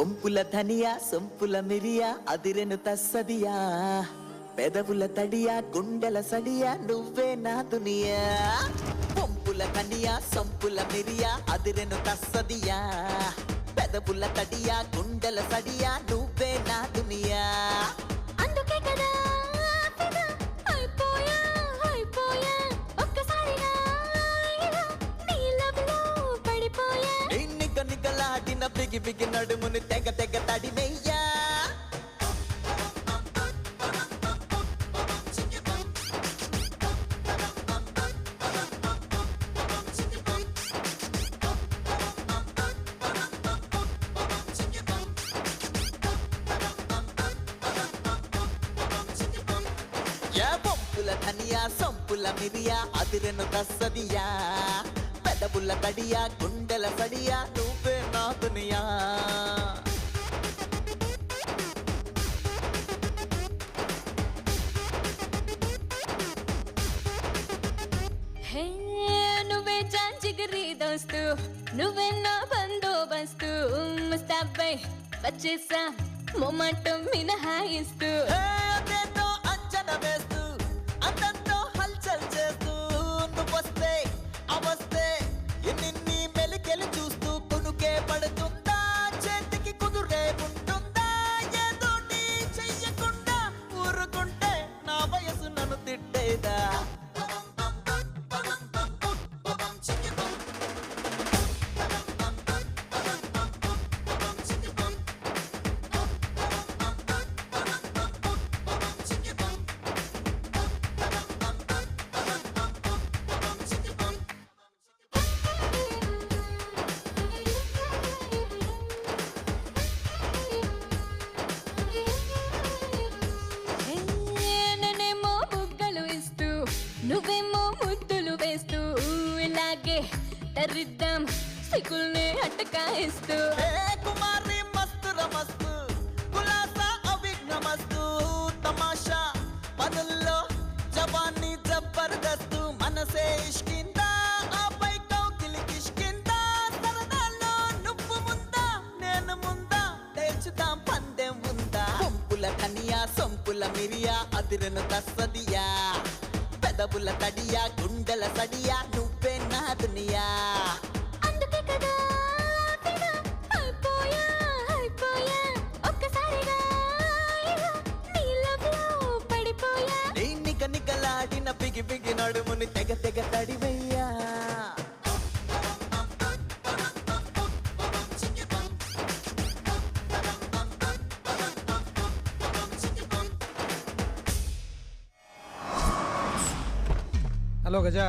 వంపుల ధనియా సొంపుల మిరియా అదిరెను తస్సదియా పెదవుల తడియా గుండెల సడియా నువ్వే నా దునియా వంపుల ధనియా సొంపుల మిరియా అదిరెను తస్సదియా పెదవుల తడియా గుండెల సడియా నువ్వే నా దునియా అందుకే కదా ఫిదా అయిపోయా అయిపోయా ఒక్కసారిగా ఇలా నీ లవ్ లో పడిపోయా నిగలాడిన బిగి బిగి నడుముని తెగ తెగ తడిమెయ్యా వంపుల ధనియా సొంపుల మిరియా అదిరెను తస్సదియా పెదవుల తడియా గుండెల సడియా నువ్వే నా దునియా హే నువ్వే జాన్ జిగరి దోస్తు నువ్వే నా బందోబస్తు ముస్తాబై వచ్చేసా మొమాటం మినహాయిస్తూ అదేదో అంచనా వేస్తూ అంతంతో హల్చల్ చేస్తూ నువ్వొస్తే అవస్తే ఎన్ని మెలికెలు చూస్తూ కొనుకే పడుతుందా చేతికి కుదురే ఉంటుందా ఏదో నీ చెయ్యకుండా ఊరుకుంటే నా వయసు నన్ను తిట్టేదా నేనేమో బుగ్గలు ఇస్తూ నువ్వేమో ముద్దులు వేస్తూ ఇలాగే తరిద్దాం సిగ్గుల్ని అట్టకాయిస్తూ కుమారి మస్తు రమస్తు కులాసా అవిఘ్నమస్తు తమాషా పనుల్లో జవాన్ని జబర్దస్తు మనసే ఇష్కిందా ఆపై కౌకిలి కిష్కిందా సరదాలో నువ్వు ముందా నేను ముందా తెచ్చుదాం పందెం ఉందా వంపుల ధనియా సొంపుల మిరియా అదిరెను తస్సదియా పెదవుల తడియా గుండెల సడియా నువ్వే నా దునియా అందుకే కదా ఫిదా అయిపోయా అయిపోయా ఒక్కసారిగా ఇలా నీ లవ్ లో పడిపోయా నిగలాడిన బిగి బిగి నడుముని తెగ తెగ తడివయ్యా హలో గజా